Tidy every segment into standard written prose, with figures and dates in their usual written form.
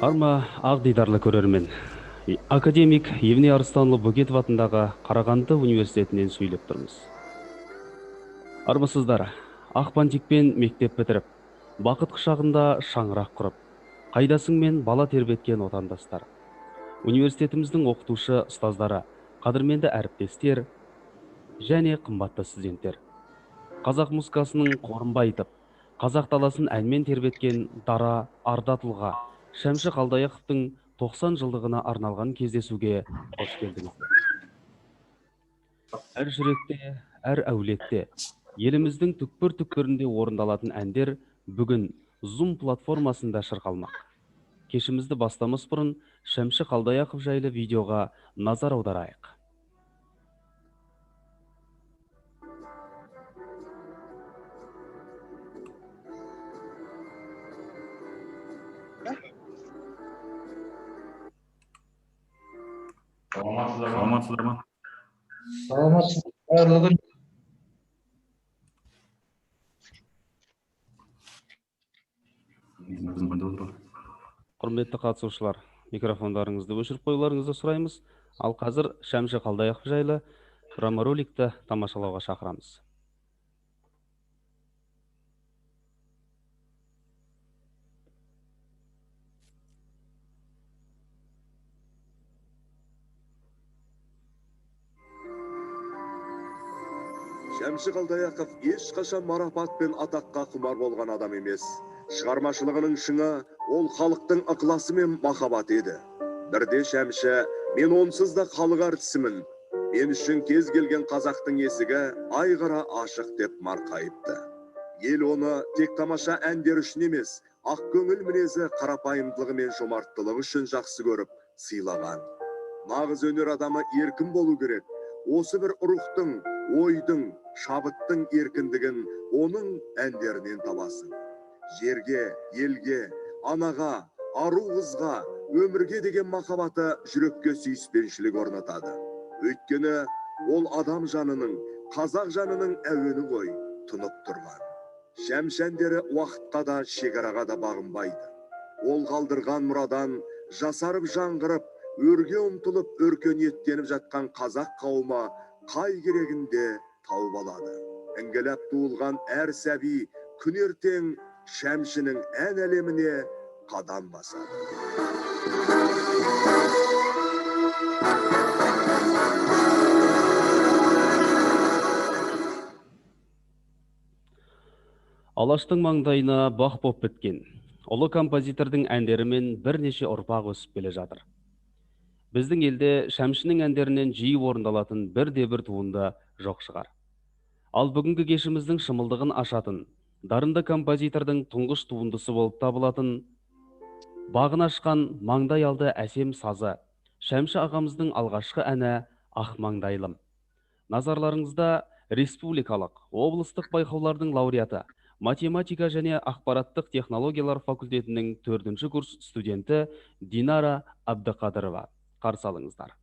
Арма ақ дидарлы көрермен. Академик Евней Арыстанұлы Бөкетов атындағы Қарағанды университетінен сөйлеп тұрмыз. Армысыздар, ақ бантикпен мектеп бітіріп, бақыт құшағында шаңырақ құрып, қайдасың мен бала тербеткен отандастар. Университетіміздің оқытушы ұстаздары, қадірменді әріптестер және қымбатты студенттер. Қазақ музыкасының қорын байытып, қазақ даласын әнмен тербеткен дара арда тұлға Шәмші Қалдаяқовтың 90 жылдығына арналған кездесуге қош келдіңіздер. Әр жүректе, әр әулетте, еліміздің түкпір-түкпірінде орындалатын әндер бүгін Zoom платформасында шырқалмақ. Кешімізді бастамас бұрын Шәмші Қалдаяқов жайлы видеоға назар аударайық. Саламатсыздар ма? Саламатсыз барлығын. Құрметті қатысушылар, микрофондарыңызды өшіріп қоюларыңызды сұраймыз. Ал қазір Шәмші Қалдаяқов жайлы промо-роликті тамашалауға шақырамыз. Шәмші Қалдаяқов ешқашан марапат пен атаққа құмар болған адам емес. Шығармашылығының шыңы ол халықтың ықыласы мен махаббаты еді. Бірде Шәмші, мен онсыз да халық әртісімін. Мен үшін кез келген қазақтың есігі айғара ашық деп марқайыпты. Ел оны тек тамаша әндер үшін емес, ақ көңіл мінезі, қарапайымдылығы мен жомарттылығы үшін жақсы көріп, сыйлаған. Нағыз өнер адамы еркін болу керек. Осы бір рухтың, ойдың, шабыттың еркіндігін оның әндерінен табасың. Жерге, елге, анаға, ару қызға, өмірге деген махаббаты жүрекке сүйіспеншілік орнатады. Өйткені ол адам жанының, қазақ жанының әуені ғой, тұнып тұрған. Шәмші әндері уақытқа да, шекараға да бағынбайды. Ол қалдырған мұрадан жасарып жаңғырып, өрге ұмтылып, өркениеттеніп жатқан қазақ қауымы қай керегінде тауып алады. Іңгіләп туылған әр сәби күн ертең Шәмшінің ән әлеміне қадам басады. Алаштың маңдайына бақ боп біткен, ұлы композитордың әндерімен бірнеше ұрпақ өсіп келе жатыр. Біздің елде Шәмшінің әндерінен жиі орындалатын бірде-бір туынды жоқ шығар. Ал бүгінгі кешіміздің шымылдығын ашатын, дарынды композитордың тұңғыш туындысы болып табылатын, бағын ашқан маңдай алды әсем сазы, Шәмші ағамыздың алғашқы әні «Ақ маңдайлым». Назарларыңызда республикалық, облыстық байқаулардың лауреаты, математика және ақпараттық технологиялар факультетінің 4-ші курс студенті Динара Абдықадырова. Қарсы алыңыздар.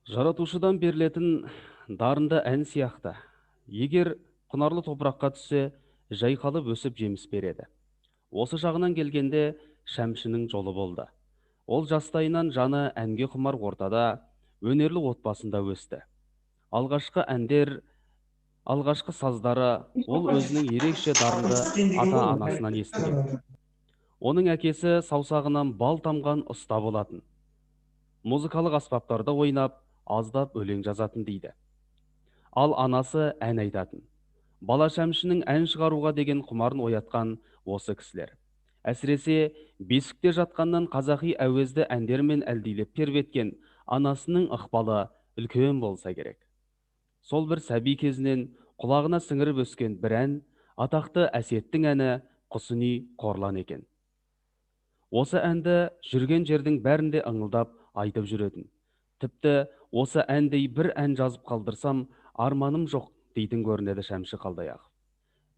Жаратушыдан берілетін дарынды ән сияқты. Егер құнарлы топыраққа түссе, жайқалып өсіп жеміс береді. Осы жағынан келгенде Шәмшінің жолы болды. Ол жастайынан жаны әнге құмар ортада, өнерлі отбасында өсті. Алғашқы әндер, алғашқы саздары ол өзінің ерекше дарынды ата-анасынан естіген. Оның әкесі саусағынан бал тамған ұста болатын. Музыкалық аспаптарда ойнап, аздап өлең жазатын дейді. Ал анасы ән айтатын. Бала Шәмшінің ән шығаруға деген құмарын оятқан осы кісілер. Әсіресе бесікте жатқаннан қазақи әуезді әндермен әлдилеп тербеткен анасының ықпалы үлкен болса керек. Сол бір сәби кезінен құлағына сіңіріп өскен бір ән, атақты әсеттің әні Құсыни Қорлан екен. Осы әнді жүрген жердің бәрінде ыңылдап айтып жүретін. Тіпті осы әндей бір ән жазып қалдырсам, арманым жоқ дейтін көрінеді Шәмші Қалдаяқов.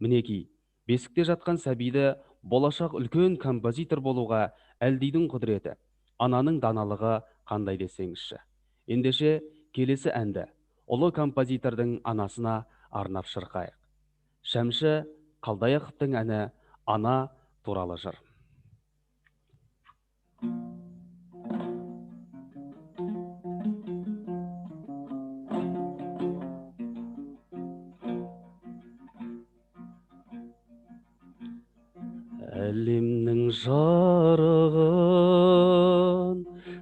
Мінеки, бесікте жатқан сәбиді болашақ үлкен композитор болуға әлдидің құдіреті, ананың даналығы қандай десеңізші. Ендеше келесі әнді ұлы композитордың анасына арнап шырқайық. Шәмші Қалдаяқовтың әні «Ана туралы жыр». Әлемнің жарығын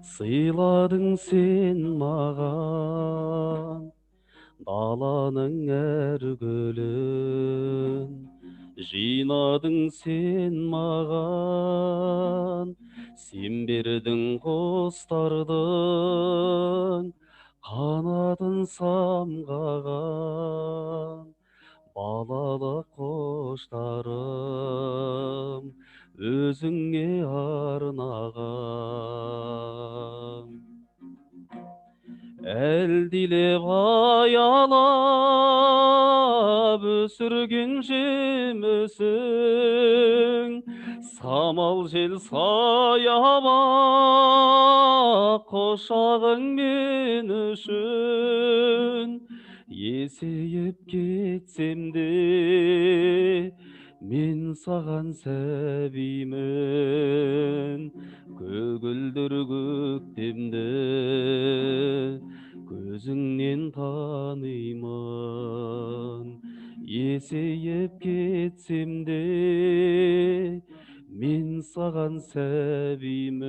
сыйладың сен маған, даланың әр гүлін жинадың сен маған. Сен бердің құстардың қанатын самғаған, балалық құштарым өзіңе арнаған. Әлдилеп аялап өсірген жемісің, самал жел саябақ құшағың мен үшін. Есейіп кетсем де мен саған сәбимін, көгілдір көктемді көзіңнен танимын. Есейіп кетсем де мен саған сәбимін,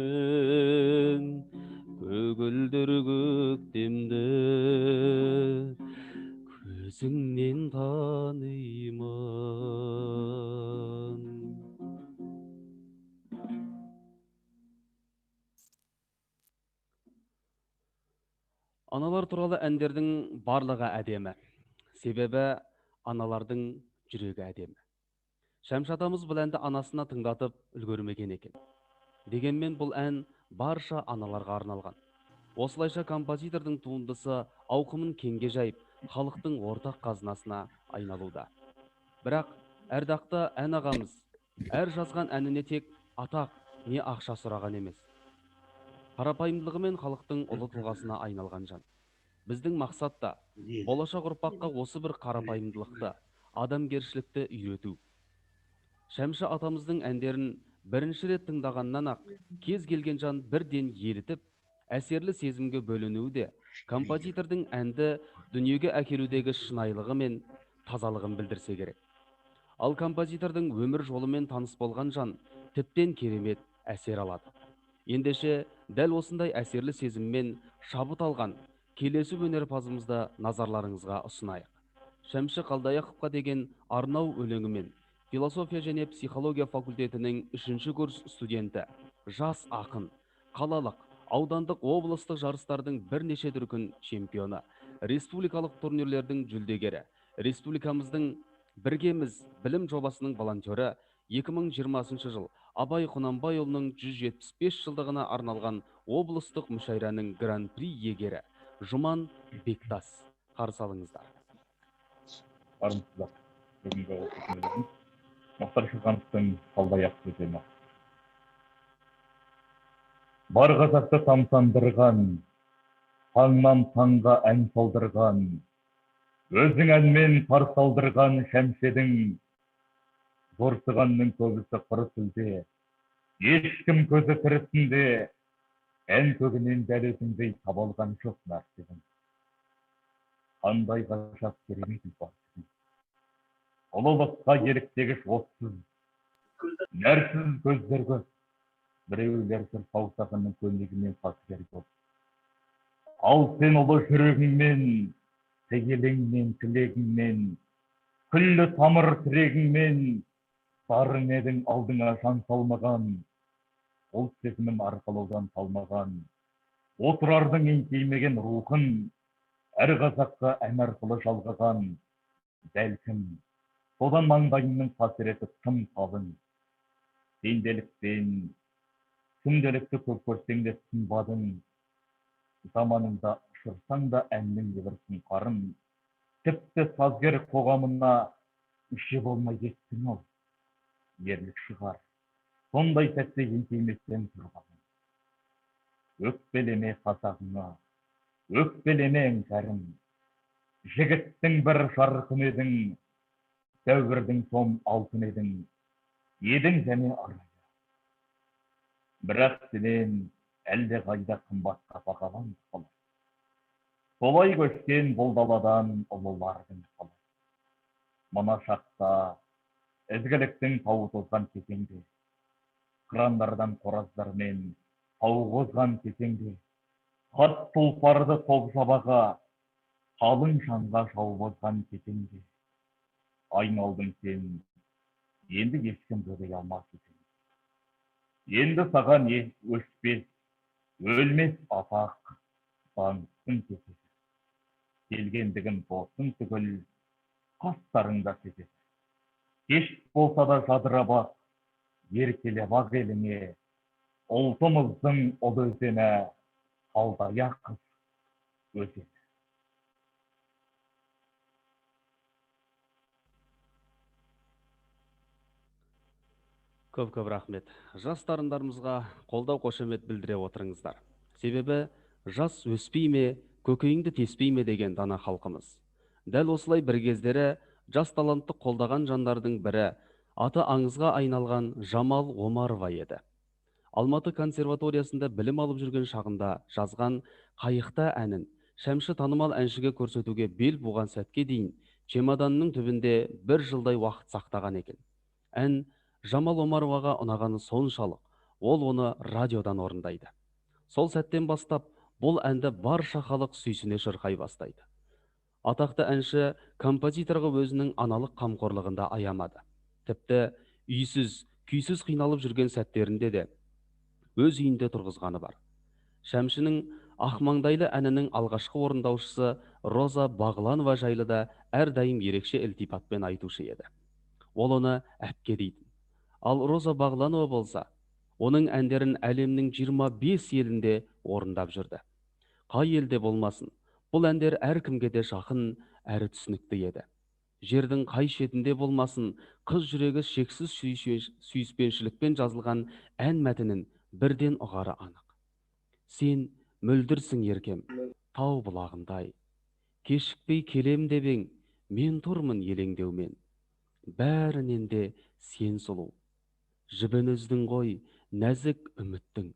көгілдір көктемді көзіңнен танимын. Аналар туралы әндердің барлығы әдемі. Себебі аналардың жүрегі әдемі. Шәмші атамыз бұл әнді анасына тыңдатып үлгермеген екен. Дегенмен бұл ән барша аналарға арналған. Осылайша композитордың туындысы ауқымын кеңге жайып, халықтың ортақ қазынасына айналуда. Бірақ әрдақты ән ағамыз әр жазған әніне тек атақ не ақша сұраған емес. Қарапайымдылығымен халықтың ұлы тұлғасына айналған жан. Біздің мақсат та болашақ ұрпаққа осы бір қарапайымдылықты, адамгершілікті үйрету. Шәмші атамыздың әндерін бірінші рет тыңдағаннан ақ кез келген жан бірден елітіп, әсерлі сезімге бөленуі де композитордың әнді дүниеге әкелудегі шынайылығы мен тазалығын білдірсе керек. Ал композитордың өмір жолымен таныс болған жан тіптен керемет әсер алады. Ендеше дәл осындай әсерлі сезіммен шабыт алған келесі өнерпазымызды назарларыңызға ұсынайық. Шәмші Қалдаяқовқа деген арнау өлеңімен философия және психология факультетінің 3-ші курс студенті, жас ақын, қалалық, аудандық, облыстық жарыстардың бірнеше дүркін чемпионы, республикалық турнирлердің жүлдегері, республикамыздың Біргеміз білім жобасының волонтері, 2020 жыл Абай Құнанбайұлының 175 жылдығына арналған облыстық мүшәйраның гран-при иегері Жұман Бектас. Қарсы алыңыздар. Армысыздар. Бүгінгі отырысымыздың Мұхтар Шоқановтың Қалдаяқов өлеңі. Бар қазақты тамсандырған, Таңнан таңға ән салдырған, өзің әнмен пар салдырған шәмшедің, жорсығанның көбісі құры сүлде, ешкім көзі тірісінде, ән көгінен дәл өзіңдей таба алған жоқ нәрседің. Қандай ғажап керемет ипатсың, ұлылыққа еліктегіш отсыз, нәрсіз көздер көп, біреулер жүр саусағының көмегімен сазгер көп. Ал сен ұлы жүрегіңмен, пейіліңмен, тілегіңмен, күллі тамыр тірегіңмен, сарын едің алдыңа жан салмаған, ол сезімін арқалаудан салмаған, отырардың еңкеймеген рухын, әр қазаққа ән арқылы жалғаған, бәлкім, содан маңдайыңның қасіреті тым қалың. Пенделікпен, күнделікті көп көрсең де сынбадың, заманында ұшырсаң да әннің ебірсін қарын, тіпті сазгер қоғамына мүше болмай кеттің ол. Ерлік шығар, сондай сәтте еңкейместен тұрғаның. Өкпелеме қазағыңа, өкпелеме іңкәрім, жігіттің бір жарқын едің, дәуірдің сом алтын едің және арая. Бірақ сенен әлде қайда қымбатқа бағаланды қалай. Солай көшкен бұл даладан ұлылардың қалай. Мына шақта ізгіліктің тауы тозған кезеңде, қырандардан қораздармен тау қозған кезеңде, хат тұлпарды топ жабаға, қалың шаңға шауып озған кезеңде, айналдың сен, енді ешкім бөгей алмас екен. Енді саған өшпес, өлмес атақ, даңқтың кесесі. Келгендігін досың түгіл, қастарыңда сезеді. Кеш болса да жадыра бақ, еркеле бақ еліңе, ұлтымыздың ұлы өзені, Қалдаяқ қыз өзені. Көп рахмет. Жас дарындарымызға қолдау қошемет білдіре отырыңыздар. Себебі жас өспей ме, көкейіңді теспей ме деген дана халқымыз. Дәл осылай бір кездері жас талантты қолдаған жандардың бірі аты аңызға айналған Жамал Омарова еді. Алматы консерваториясында білім алып жүрген шағында жазған «Қайықта» әнін Шәмші танымал әншіге көрсетуге бел буған сәтке дейін чемоданның түбінде бір жылдай уақыт сақтаған екен. Ән Жамал Омароваға ұнағаны соншалық, ол оны радиодан орындайды. Сол сәттен бастап, бұл әнді барша халық сүйсіне шырқай бастайды. Атақты әнші композиторға өзінің аналық қамқорлығында аямады. Тіпті үйсіз, күйсіз қиналып жүрген сәттерінде де өз үйінде тұрғызғаны бар. Шәмшінің Ақмаңдайлы әнінің алғашқы орындаушысы Роза Бағланова жайлы да әрдайым ерекше ілтипатпен айтушы еді. Ол оны әпке дейтін. Ал Роза Бағланова болса, оның әндерін әлемнің 25 елінде орындап жүрді. Қай елде болмасын, бұл әндер әркімге де жақын, әрі түсінікті еді. Жердің қай шетінде болмасын, қыз жүрегі шексіз сүйіспеншілікпен жазылған ән мәтінін бірден ұғары анық. Сен мөлдірсің еркем, тау бұлағындай. Кешікпей келем дебең, мен тұрмын елеңдеумен. Бәрінен де сен сұлу. Жібін үздің ғой, нәзік үміттің.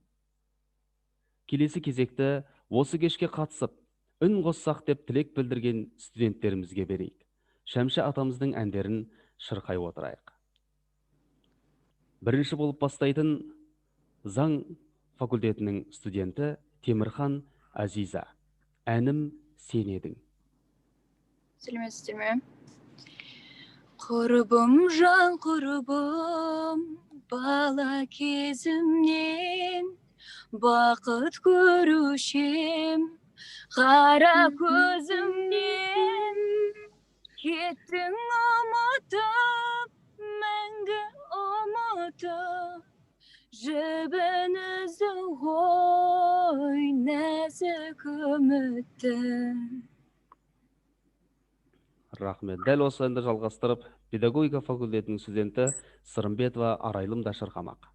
Келесі кезекті осы кешке қатысып, үн қоссақ деп тілек білдірген студенттерімізге берейік. Шәмші атамыздың әндерін шырқай отырайық. Бірінші болып бастайтын заң факультетінің студенті Темірхан Азиза. Әнім сен едің. Сәлеметсіздер ме? Құрбым, жан құрбым, бала кезімнен бақыт көрушем, қара көзімнен кеттің ұмытып, мәңгі ұмытып, жібін үздің ғой, нәзік үміттің. Рахмет. Дәл осы әнді жалғастырып, педагогика факультетінің студенті Сырымбетова Арайлым да шырқамақ.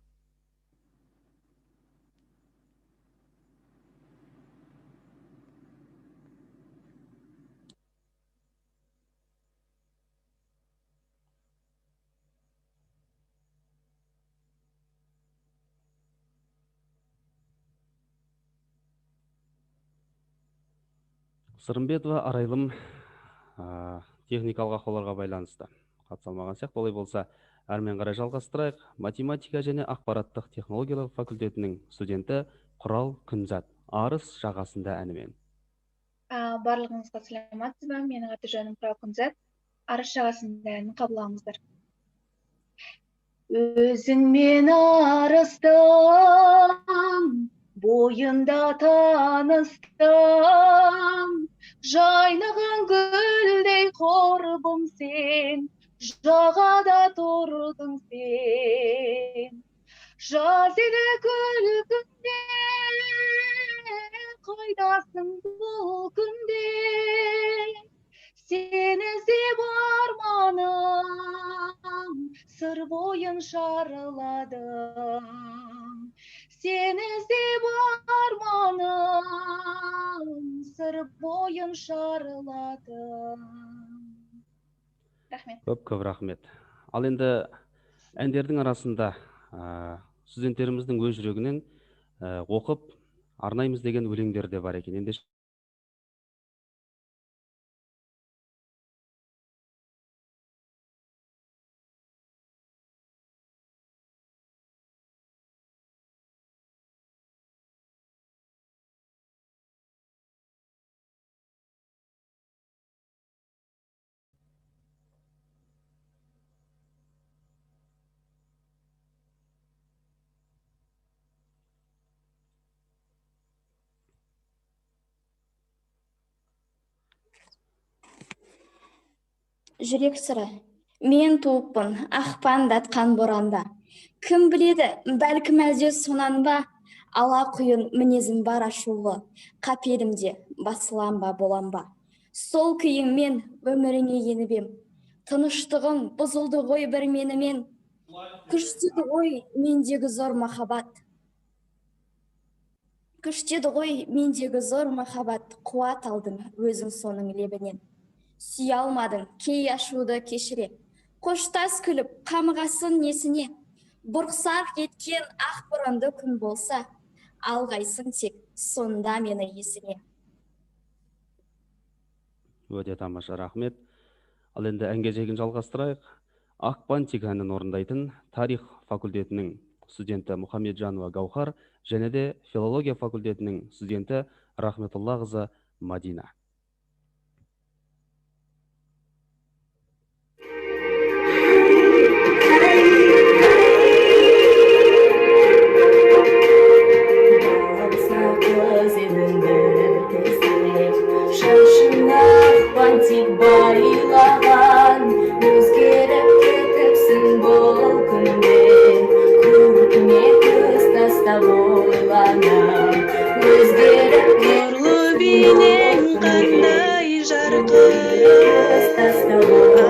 Сырымбетова Арайлым техникалық ақауларға байланысты қатыса алмаған сияқты. Олай болса, әрмен қарай жалғастырайық. Математика және ақпараттық технологиялар факультетінің студенті Құрал Күнзат Арыс жағасында әнімен. Барлығыңызға сәлеметсіз бе? Менің аты жөнім Құрал Күнзат. Арыс жағасында әнін қабыл алыңыздар. Өзіңмен арыстым, бойында таныстым, жайнаған гүлдей құрбым сен, жағада тұрдың сен. Жаз еді күлкінде, қайдасың бұл күнде, сені іздеп арманым, сыр бойын шарладым. Сені іздеп арманым, сыр бойын шарладым. Рахмет. Көп рахмет. Ал енді әндердің арасында студенттеріміздің өз жүрегінен оқып арнаймыз деген өлеңдер де бар екен. Енді Жүрек сыры, мен туыппын ақпандатқан боранда. Кім біледі, бәлкім әлде сонан ба, ала құйын мінезім бар ашулы, қапелімде басылам ба болам ба. Сол күйіңмен өміріңе еніп ем, тыныштығың бұзылды ғой бір менімен. Күштеді ғой мендегі зор махаббат. Күштеді ғой мендегі зор махаббат, қуат алдың өзің соның лебінен. Сүйе алмадың кей ашуды кешіре, қоштас күліп қамығасын несіне. Бұрқсақ еткен ақ боранды күн болса, алғайсың тек сонда мені есіне. Өте тамаша, рахмет. Ал енді ән кезегін жалғастырайық. Ақпантик әнін орындайтын тарих факультетінің студенті Мұхамеджанова Гаухар және де филология факультетінің студенті Рахметулла қызы Мадина. Бантик байлаған, өзгеріп кетіпсің бұл күнде. Көркіне көз тастап ойланам, өзгеріп нұрлы бейнең қандай жарқын,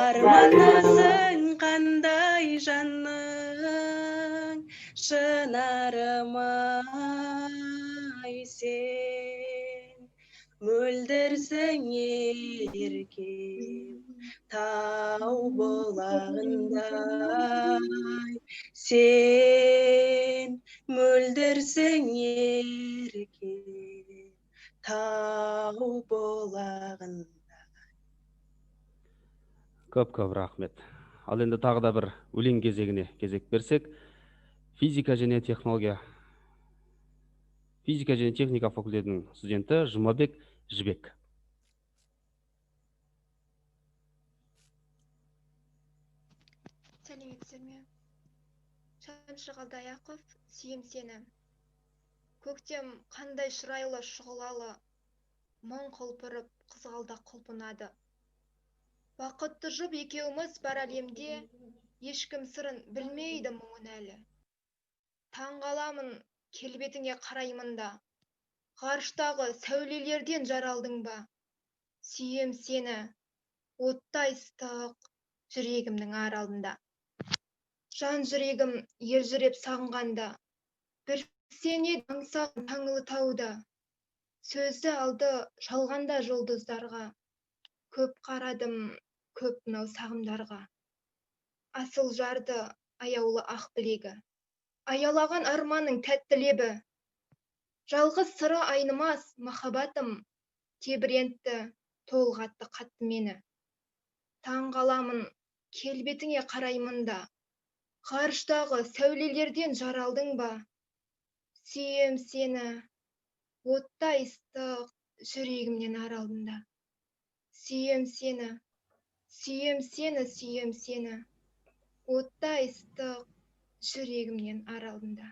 армандасың қандай жанның, шынарым-ай сен. Мөлдірсің еркем, тау бұлағындай, сен мөлдірсің еркем, тау бұлағындай. Көп рахмет. Ал енді тағы да бір өлең кезегіне кезек берсек, физика және техника факультетінің студенті Жұмабек Жібек. Сәлеметсіздер ме? Шәмші Қалдаяқов, сүйем сені. Көктем қандай шырайлы шұғылалы, мұң құлпырып қызғалдақ құлпынады. Бақытты жұп екеуміз бар әлемде, ешкім сырын білмейді мұңын әлі. Таңғаламын келбетіңе қараймын да, ғарыштағы сәулелерден жаралдың ба? Сүйем сені, оттай ыстық жүрегімнің аралында. Жан жүрегім елжіреп сағынғанда, бір сен едің аңсаған таңлы тауда. Сөзді алды жалғанда жұлдыздарға, көп қарадым, көп мынау сағымдарға. Асыл жарды аяулы ақ білегі, аялаған арманың тәтті лебі. Жалғыз сыры айнымас махаббатым, тебірентті, толғатты қатты мені. Таң қаламын, келбетіңе қараймын да, ғарыштағы сәулелерден жаралдың ба? Сүйем сені, оттай ыстық, жүрегімнен аралдында. Сүйем сені, сүйем сені, сүйем сені, оттай ыстық, жүрегімнен аралдында.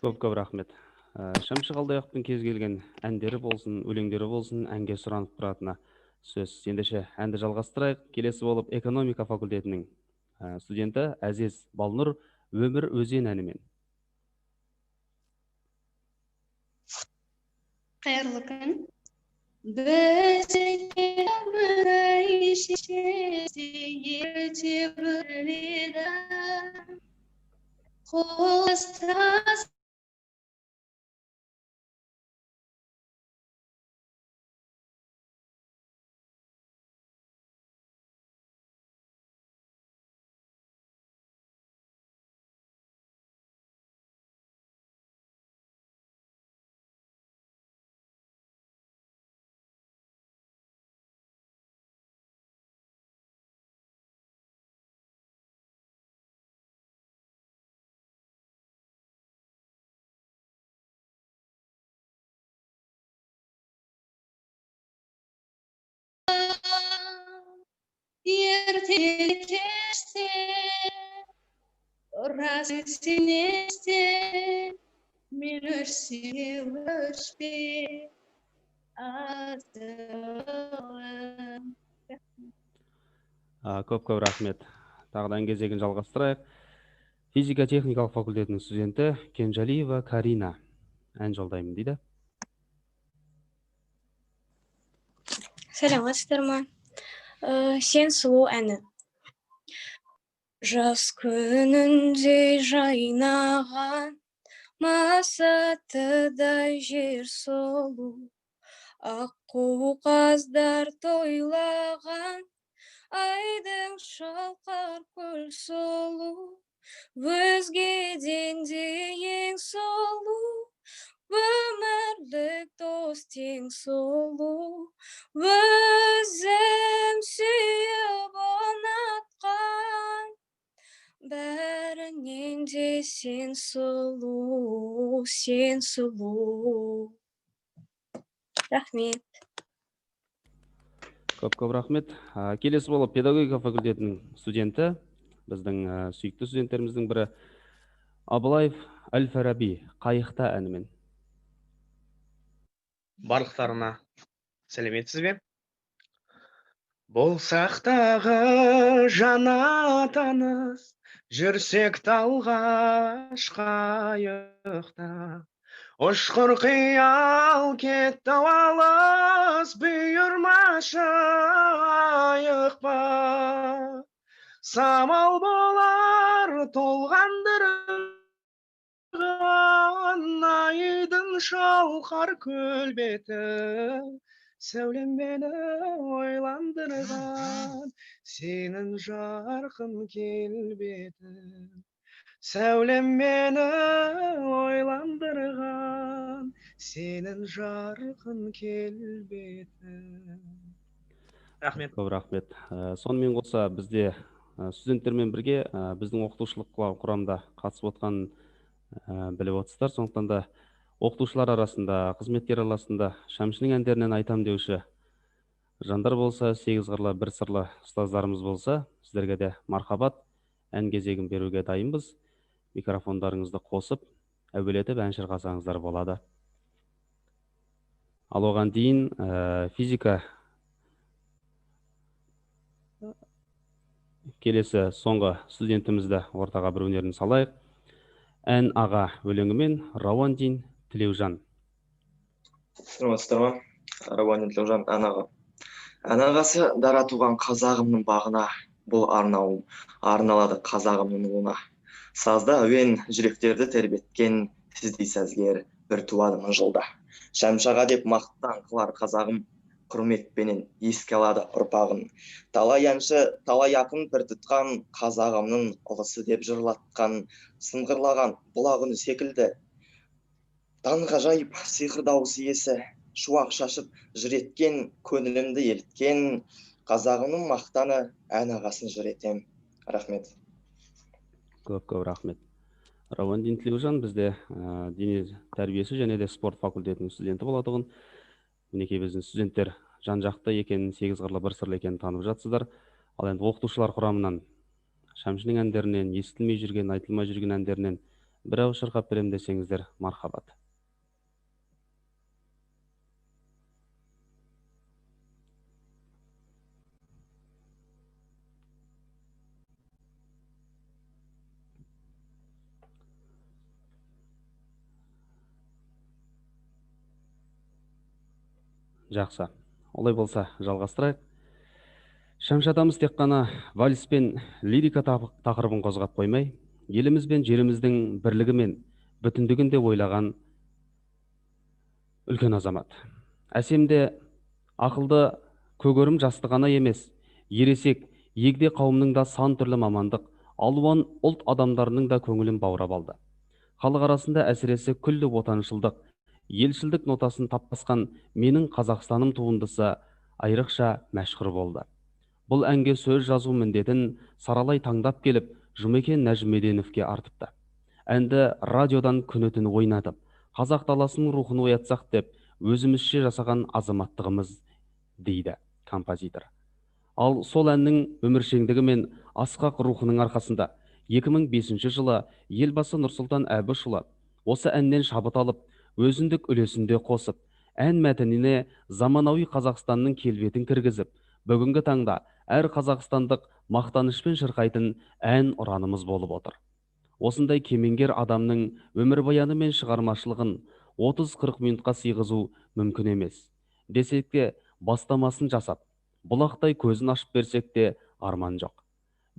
Көп рахмет. Шәмші Қалдаяқовтың кез келген әндері болсын, өлеңдері болсын, әнге сұранып тұратына сөз. Ендеше әнді жалғастырайық. Келесі болып экономика факультетінің студенті Әзез Балнұр «Өмір өзен» әнімен. Қайырлы күн. Бізге өмір шешесі ерте біледі. Қоластас ерте кеште, рас сенесте, мен өшсе өшпе, асылым. Көп рахмет. Тағыдан кезегін жалғастырайық. Физика техникалық факультетінің студенті Кенжалиева Карина ән жолдаймын дейді. Сәлеметсіздер ма? Сен сұлу әні. Жаз күнінде жайнаған, масатыдай жер сұлу, аққу қаздар тойлаған, айдың шалқар көл сұлу, өзгеден де ең сұлу, өмірлік дос тең сұлу, өзім сүйіп ұнатқан, бәрінен де сен сұлу, сен сұлу. Рахмет. Көп рахмет. Келесі болып педагогика факультетінің студенті, біздің сүйікті студенттеріміздің бірі Абылаев Әл-Фараби «Қайықта» әнімен. Барлықтарына сәлеметсіз бе? Болсақ тағы жана таныс, жүрсек талғаш қайықта. Ұшқыр қиял кетті алыс, бұйырмашы айық па. Самал болар толғандырған, айдың шалқар көл беті, сәулем мені ойландырған, сенің жарқын келбетің. Сәулем мені ойландырған, сенің жарқын келбетің. Рахмет. Көп рахмет. Сонымен қоса бізде студенттермен бірге біздің оқытушылық құрамда қатысып отқан біліп отырсыздар. Сондықтан да оқытушылар арасында, қызметкер арасында Шәмшінің әндерінен айтам деуші жандар болса, сегіз қырлы, бір сырлы ұстаздарымыз болса, сіздерге де мархабат, ән кезегін беруге дайынбыз. Микрофондарыңызды қосып, әуелетіп ән шырқасаңыздар болады. Ал оған дейін физика келесі соңғы студентімізді ортаға бір өнерін салайық. Ән аға өлеңімен Рауандин Тілеужан. Сәлеметсіздер ма? Рауандин Тілеужан, ән аға. Ән ағасы дара туған қазағымның бағына, бұл арнауым арналады қазағымның ұлына. Сазда әуен жүректерді тербеткен сіздей сазгер бір туады мың жылда. Шәмшаға деп мақтан қылар қазағым, құрметпенен еске алады ұрпағын. Талай әнші, талай ақын пір тұтқан, қазағымның ұлысы деп жырлатқан, сыңғырлаған бұлақ үні секілді. Таңғажайып сиқыр дауысы иесі, шуақ шашып жыр еткен, көңілімді еліткен, қазағымның мақтаны ән ағасын жыр етем. Рахмет. Көп рахмет. Рауан Динтлеужан бізде дене тәрбиесі және де спорт факультетінің студенті болатығын, мінекей біздің студенттер жан-жақты екенін, 8 қырлы бір сырлы екенін танып жатсыздар. Ал енді оқытушылар құрамынан Шәмшінің әндерінен, естілмей жүрген, айтылмай жүрген әндерінен бір ауыз шырқап берем десеңіздер, мархабат. Жақсы. Олай болса, жалғастырайық. Шәмші атамыз тек қана вальс пен лирика тақырыбын қозғап қоймай, еліміз бен жеріміздің бірлігі мен бүтіндігін де ойлаған үлкен азамат. Әсемде ақылды көгерім жасты ғана емес, ересек, егде қауымның да сан түрлі мамандық, алуан ұлт адамдарының да көңілін баурап алды. Халық арасында әсіресе күллі отаншылдық, елшілдік нотасын таппасқан менің Қазақстаным туындысы айрықша мәшһүр болды. Бұл әнге сөз жазу міндетін саралай таңдап келіп, Жұмекен Нәжімеденовке артыпты. Әнді радиодан күні-түні ойнатып, қазақ даласының рухын оятсақ деп, өзімізше жасаған азаматтығымыз, дейді композитор. Ал сол әннің өміршеңдігі мен асқақ рухының арқасында 2005 жылы елбасы Нұрсұлтан Әбішұлы осы әннен шабыт алып, өзіндік үлесінде қосып, ән мәтініне заманауи Қазақстанның келбетін кіргізіп, бүгінгі таңда әр қазақстандық мақтанышпен шырқайтын ән ұранымыз болып отыр. Осындай кемеңгер адамның өмірбаяны мен шығармашылығын 30-40 минутқа сыйғызу мүмкін емес. Десек те, бастамасын жасап, бұлақтай көзін ашып берсек те арман жоқ.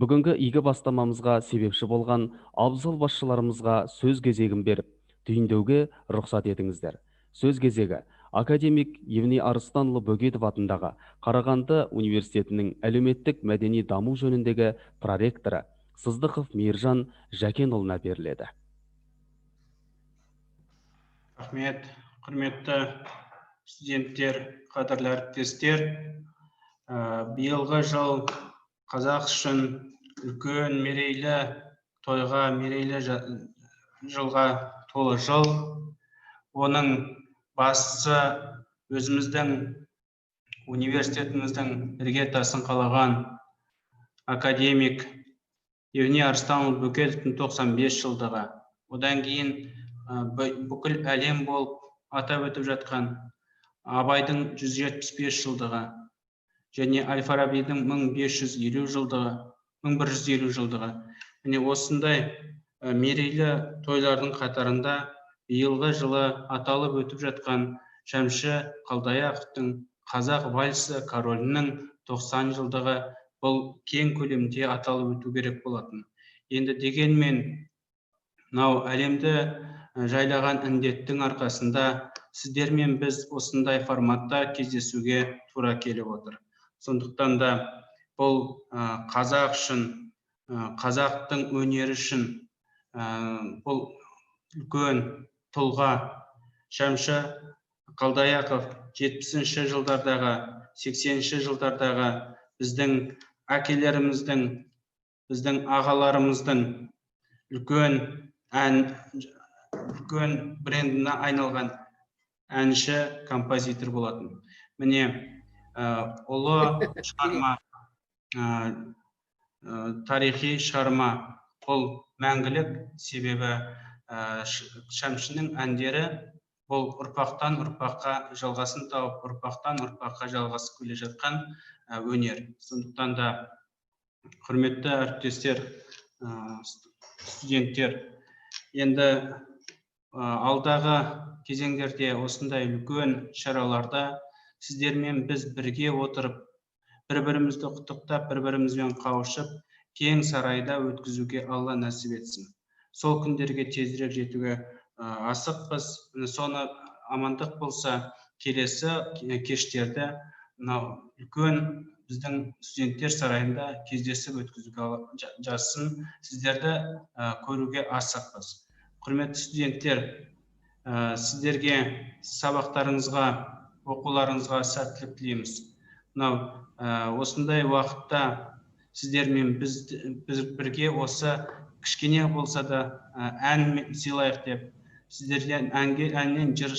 Бүгінгі игі бастамамызға себепші болған абзал басшыларымызға сөз кезегін беріп, түйіндеуге рұқсат етіңіздер. Сөз кезегі академик Евни Арыстанұлы Бөгетов атындағы Қарағанды университетінің әлеуметтік мәдени даму жөніндегі проректоры Сыздықов Мейіржан Жәкенұлына беріледі. Рахмет, құрметті студенттер, қадірлі әріптестер. Биылғы жыл қазақ үшін үлкен мерейлі тойға, мерейлі жылға толы жыл. Оның бастысы өзіміздің университетіміздің іргетасын қалаған академик Евни Арыстанұлы Бөкетовтың 95 жылдығы. Одан кейін бүкіл әлем болып атап өтіп жатқан Абайдың 175 жылдығы және Әл-Фарабидің 1550 жылдығы, 1150 жылдығы. Міне осындай мерейлі тойлардың қатарында биылғы жылы аталып өтіп жатқан Шәмші Қалдаяқовтың қазақ вальсі королінің 90 жылдығы бұл кең көлемде аталып өту керек болатын. Енді дегенмен, әлемді жайлаған індеттің арқасында сіздермен біз осындай форматта кездесуге тура келіп отыр. Сондықтан да бұл қазақ үшін, қазақтың өнері үшін бұл үлкен тұлға Шәмші Қалдаяқов 70-ші жылдардағы, 80-ші жылдардағы біздің әкелеріміздің, біздің ағаларымыздың үлкен брендіне айналған әнші, композитор болатын. Міне, ұлы шығарма, тарихи шығарма бұл мәңгілік, себебі Шәмшінің әндері бұл ұрпақтан ұрпаққа жалғасын тауып, ұрпақтан ұрпаққа жалғасып келе жатқан өнер. Сондықтан да құрметті әріптестер, студенттер, енді алдағы кезеңдерде осындай үлкен шараларда сіздермен біз бірге отырып, бір-бірімізді құттықтап, бір-бірімізбен қауышып, кең сарайда өткізуге Алла нәсіп етсін. Сол күндерге тезірек жетуге асықпыз. Соны амандық болса, келесі кештерді үлкен біздің студенттер сарайында кездесіп өткізуге жазсын. Сіздерді көруге асықпыз. Құрметті студенттер, сіздерге сабақтарыңызға оқуларыңызға сәттілік тілейміз. Мынау осындай уақытта сіздермен біз бірге осы кішкене болса да ән сыйлайық деп, сіздерден әннен жыр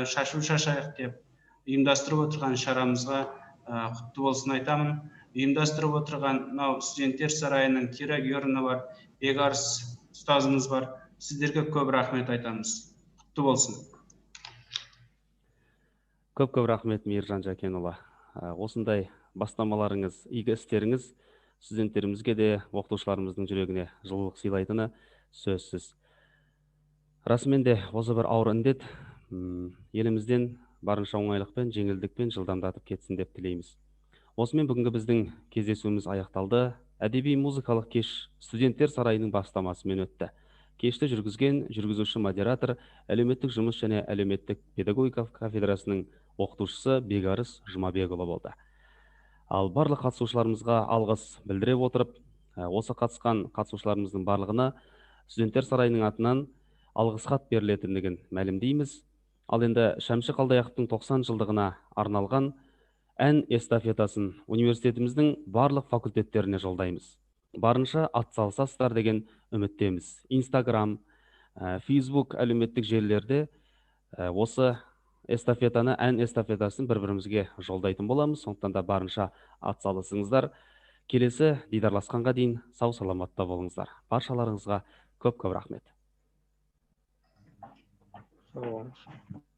шашу шашайық деп ұйымдастырып отырған шарамызға құтты болсын айтамын. Ұйымдастырып отырған мынау студенттер сарайының диригоры бар, Бекарыс ұстазымыз бар. Сіздерге көп рахмет айтамыз. Құтты болсын. Көп рахмет Мейіржан Жәкенұлы. Осындай бастамаларыңыз, игі істеріңіз студенттерімізге де, оқытушыларымыздың жүрегіне жылылық сыйлайтыны сөзсіз. Расымен де осы бір ауыр індет елімізден барынша оңайлықпен, жеңілдікпен жылдамдатып кетсін деп тілейміз. Осымен бүгінгі біздің кездесуіміз аяқталды. Әдеби музыкалық кеш студенттер сарайының бастамасымен өтті. Кешті жүргізген жүргізуші модератор, әлеуметтік жұмыс және әлеуметтік педагогика кафедрасының оқытушысы Бекарыс Жұмабекұлы болды. Ал барлық қатысушыларымызға алғыс білдіре отырып, осы қатысқан қатысушыларымыздың барлығына студенттер сарайының атынан алғыс хат берілетіндігін мәлімдейміз. Ал енді Шәмші Қалдаяқовтың 90 жылдығына арналған ән эстафетасын университетіміздің барлық факультеттеріне жолдаймыз. Барынша атсалысасыздар деген үміттеміз. Инстаграм, Фейсбук әлеуметтік желілерде осы эстафетаны, ән эстафетасын бір-бірімізге жолдайтын боламыз. Сондықтан да барынша атсалысыңыздар. Келесі дидарласқанға дейін сау саламатта болыңыздар. Баршаларыңызға көп рахмет. Сау болыңыз.